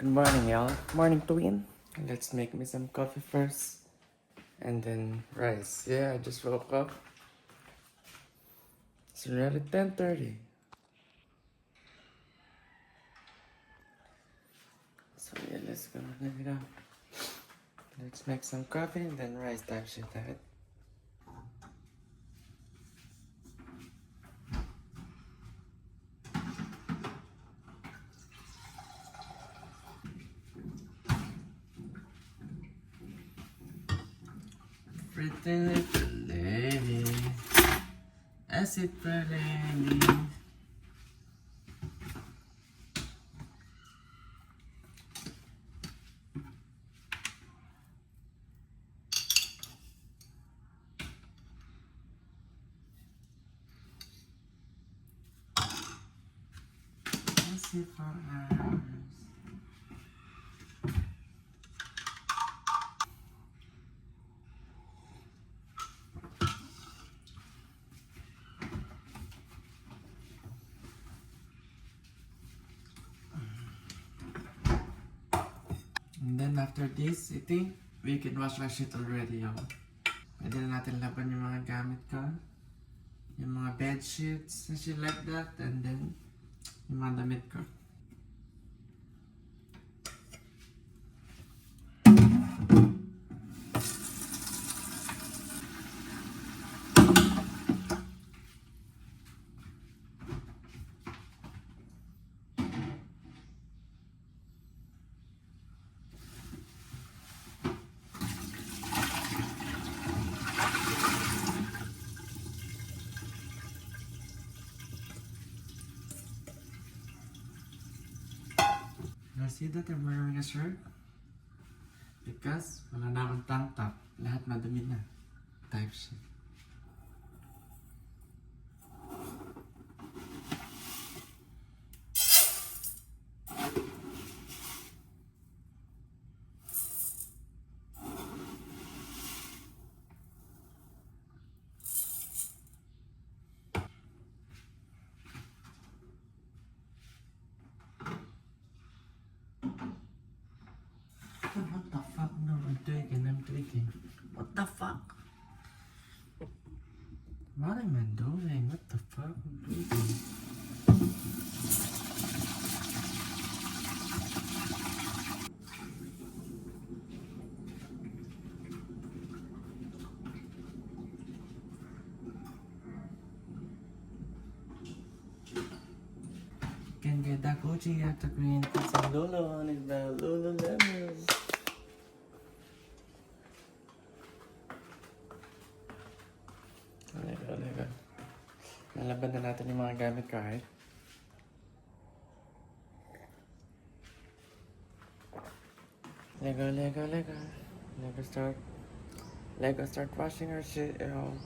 Good morning, y'all. Morning, twin. Let's make me some coffee first. And then rice. Yeah, I just woke up. It's already 10:30. So yeah, let's go. Let's make some coffee and then rice type shit, right? Pretty little lady. I sit pretty lady. I sit for hours. And then after this eating, we can wash our shit already, y'all. Pwede na natin laban yung mga gamit ko. Yung mga bed sheets and shit like that. And then, yung mga damit ko. You see that I'm wearing a shirt? Because wala na akong tank top. Lahat madumi na. Type shit. What the fuck? No, I'm tweaking. What the fuck? What am I doing? What the fuck? I'm tweaking. Can get that Gucci at the green. Put some Lulu on it now. Lululemon. Halika. Nalaban na natin yung mga gamit ko, right? Lego. Lego start washing our shit, yo.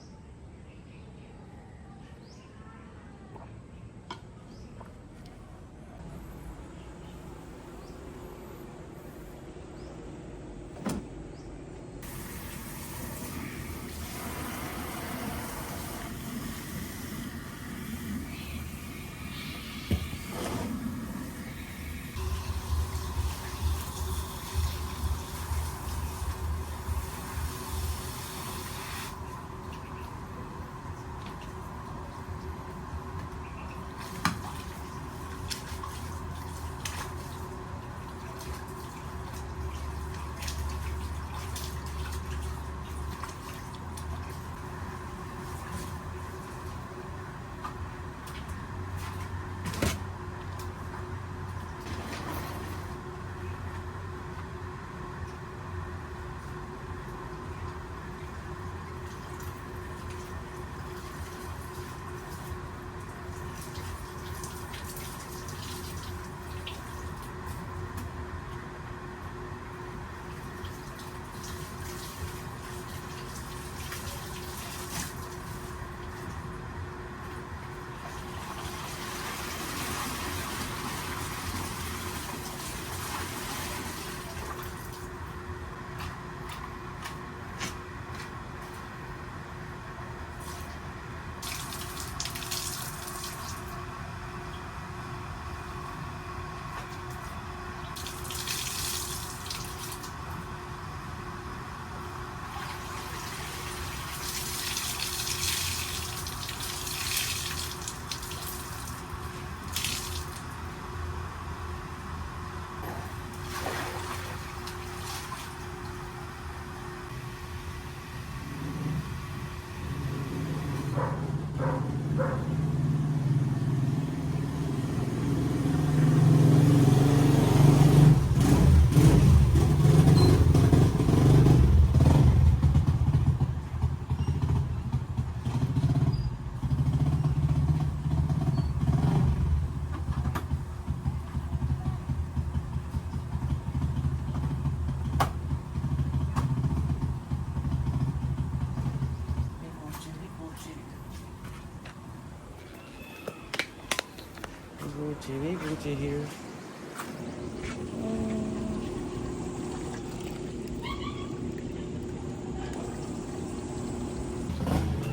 We Gucci here.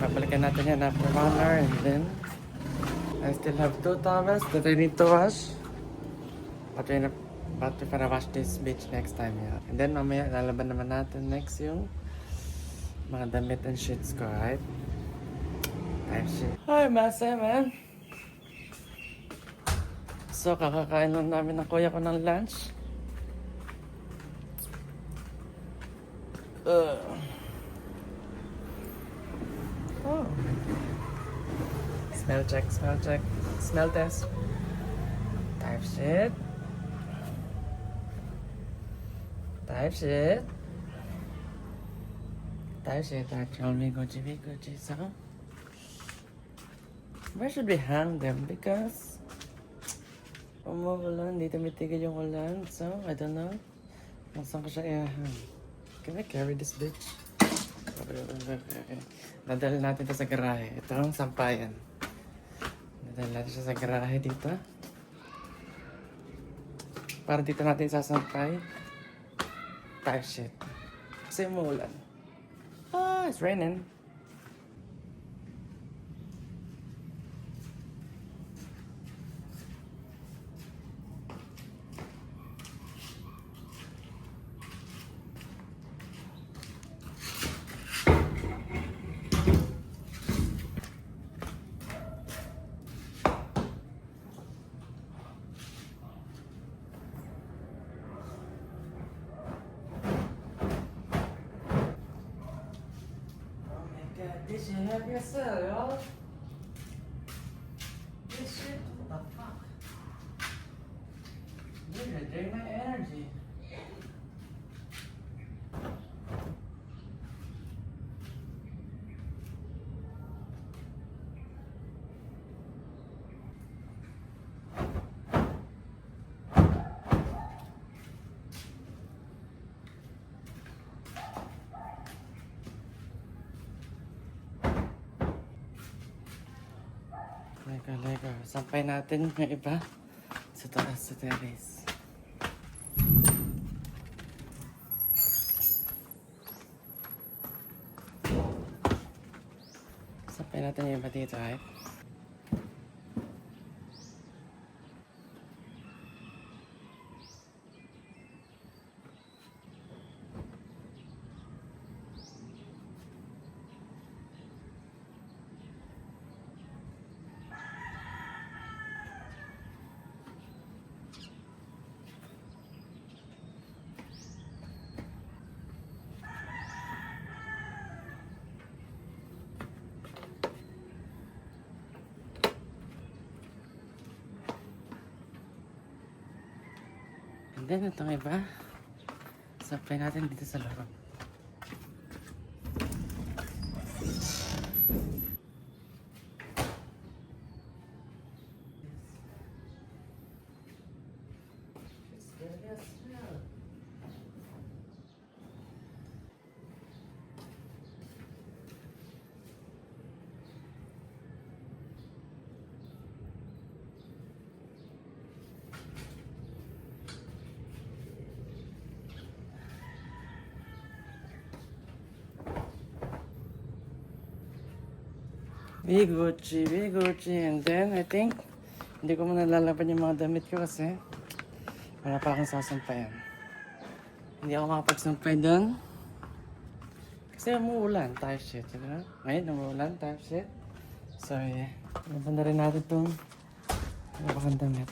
Babalikan natin yan after 1 hour and then I still have 2 towels that I need to wash. But we're gonna wash this beach next time, yeah. And then mamaya lalaban naman natin next yung mga damit and sheets ko, right? Type shit. Hi, Masa, man! So, kakakain lang namin ng kuya ko ng lunch. Oh. Smell check, smell check. Smell test. Type shit. Type shit. Type shit. Actually, Gucci. So, where should we hang them? Because umuulan, hindi tumitigil yung ulan. So, I don't know. Kung saan ko siya i-hang. Can I carry this bitch? Okay. Nadala natin ito sa garahe. Ito ang sampayan. Nadala natin siya sa garahe dito. Para dito natin sasampay. Type shit. Kasi umuulan. Ah, it's raining. This shit help yourself, y'all. This shit, what the fuck? You're gonna drain my energy. Lego. Sampay natin yung iba sa taas sa terrace. Sampay natin yung iba dito, right? And then, itong iba, sampay natin dito sa loob. We Gucci, and then I think hindi ko muna lalaban yung mga damit ko kasi wala pa akong sasampayan. Hindi ako makapagsampay doon kasi umuulan, type shit, diba? Ngayon umuulan, type shit. So yeah, laban na rin natin itong mga damit.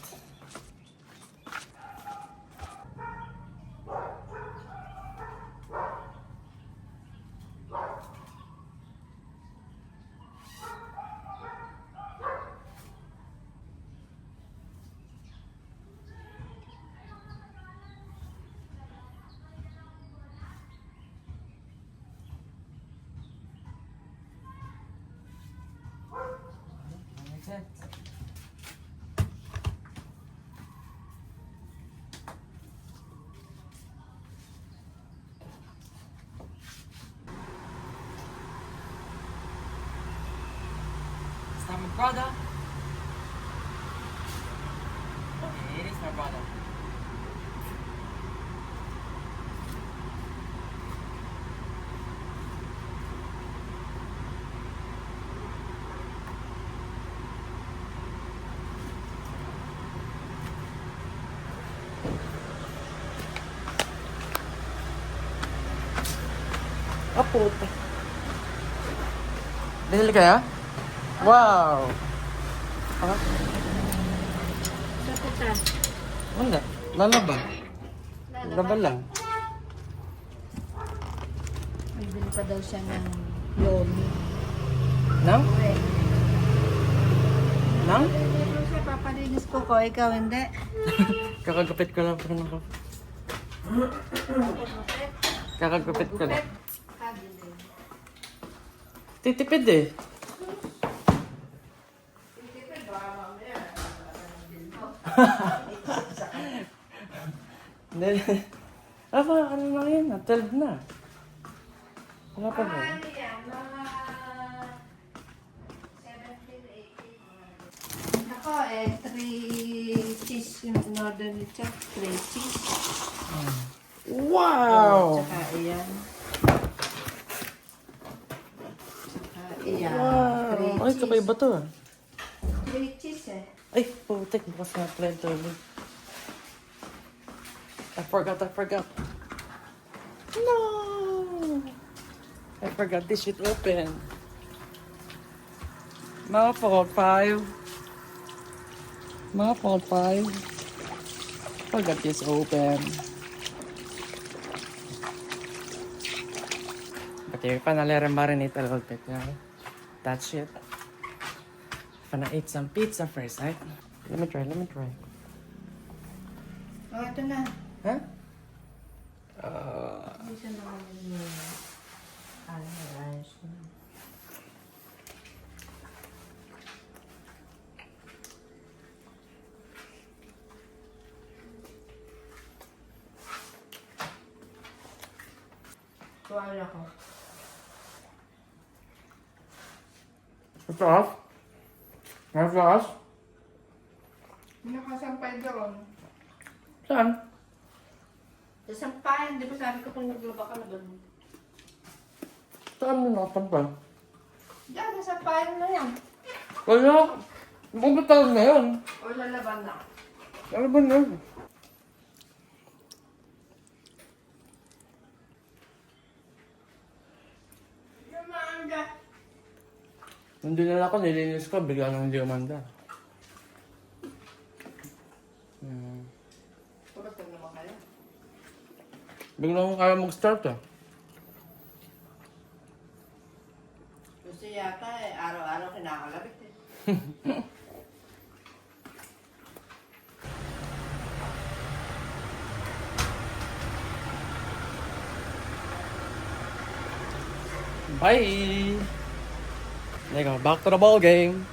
Prada. my brother. Oh, puta. Dahil kaya? Wow! Ah, Sa puta. wala. Lalaba. Lalaba lang. May bili pa daw siya ng lomi. Nang? Okay. Nang? Ito siya, papalinis ko ko. Ikaw hindi. Kakagupit ko lang pero naka. Kakagupit ko lang. Titipid eh. Hindi. Ah, ano na yun? 12 na. Wala pa ba? Ako eh, 3 cheese yung in-order ni Chuck. 3 cheese. Wow! Tsaka iyan. Tsaka iyan. Wow! Ay, sabay ba to? 3 cheese eh. Ay, putik. Bukas na pala ito. I forgot. No! I forgot this shit open. Mga fault 5. Mga fault 5. Forgot this open. But you're finally marinate a little bit, yeah? That's it. Gonna eat some pizza first, right? Let me try. Oh, ito na. Huh? Hindi siya naman yung ayos na. Tuwala ko. Mataas? Mataas? Nakasampay doon. Saan? Sa sampayan, di ba sabi ko kung naglaba ka na doon? Saan mo nakasampal? Diyan, sa sampayan na yan. Wala. Bumitaw na yun. O lalaban na. Ano ba na yun? Yung maanda. Nung dinala ko, nilinis ko, bigla nang hindi umanda. Tulad ka naman kayo. Bigla akong kaya mag-start eh. Gusto yata eh, araw-araw kinakalabit eh. Bye! There you go, back to the ball game.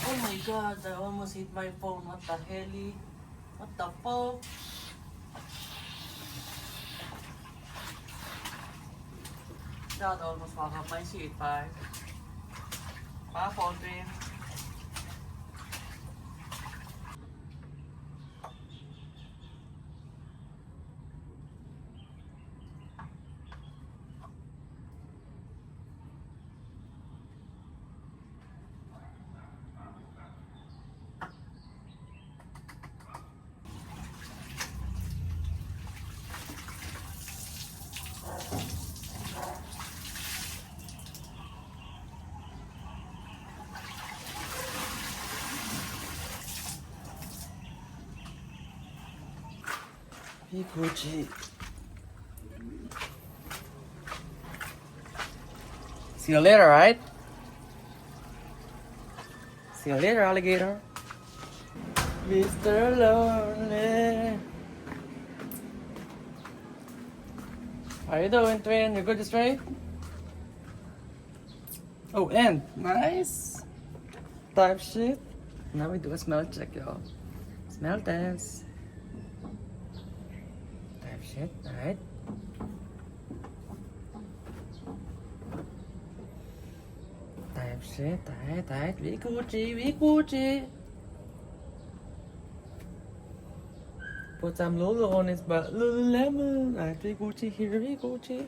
Oh my god, I almost hit my phone. What the hell? What the fuck? That almost fucked up my seat, bye. Bye, phone dream. Gucci. See you later, right? See you later, alligator. Mr. Lonely. How you doing, twin? You good straight? Oh, and nice. Type shit. Now we do a smell check, y'all. Smell test. shit. Alright. Type shit. Alright. We Gucci. Put some Lulu on his butt. Lululemon. Alright, we Gucci here. We Gucci.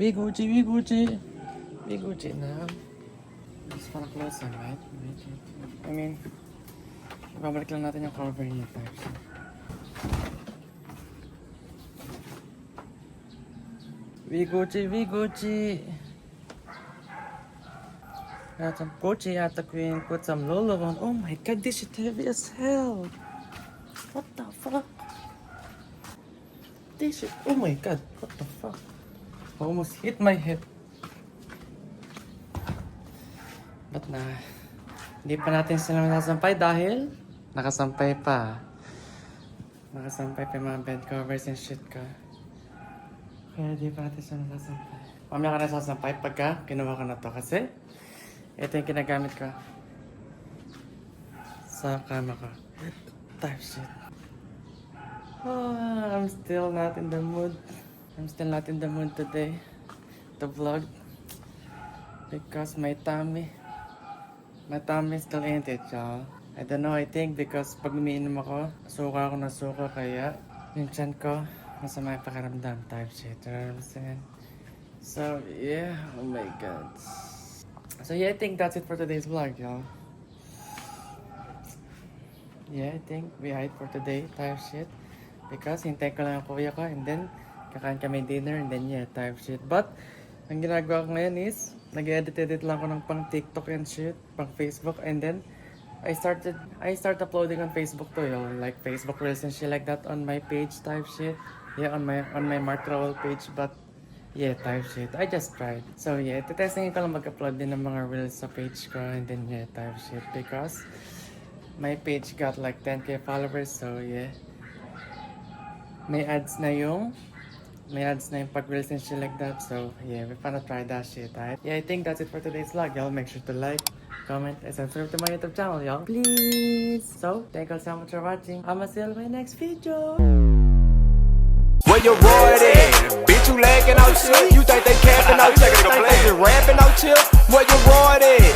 We Gucci now. Just para close on, right? I mean, babalik lang natin yung cover niya types. We Gucci. Got some Gucci at the queen. Put some Lolo on. Oh my god, this shit heavy as hell. What the fuck? This shit. Oh my god, what the fuck? Almost hit my head. But hindi pa natin sila nasampay dahil nakasampay pa. Nakasampay pa yung mga bed covers and shit ka. Kaya hindi pa natin sila nasampay. Mamaya ka nasasampay pagka kinuha ko na to kasi ito yung ginagamit ko sa kama ko. Type shit. I'm still not in the mood. I'm still not in the mood today to vlog because my tummy still ain't it, y'all. I don't know, I think because pag umiinom ako, suka ako na suka kaya yung chan ko masama yung pakiramdam type shit, you know what I'm saying? So yeah, oh my god. So yeah, I think that's it for today's vlog, y'all. Yeah, I think we hide for today type shit because hintay ko lang ang kuya ko and then kakain kami dinner and then yeah, type shit. But, ang ginagawa ko ngayon is, nag-edit lang ako ng pang TikTok and shit, pang Facebook, and then, I start uploading on Facebook too, yo. Like Facebook Reels and shit like that on my page type shit. Yeah, on my Mark Rowell page, but, yeah, type shit. I just tried. So yeah, testing ko lang mag-upload din ng mga Reels sa page ko, and then yeah, type shit. Because, my page got like 10k followers, so yeah. May ads na yung pag-reels and shit like that. So, yeah, we're gonna try that shit, right? Yeah, I think that's it for today's vlog, y'all. Make sure to like, comment, and subscribe to my YouTube channel, y'all. Please! So, thank you so much for watching. I'ma see you in my next video. Where your road at? Bitch, you lagging out shit? You think they capping out shit? You think they just rapping out shit? Where your road at?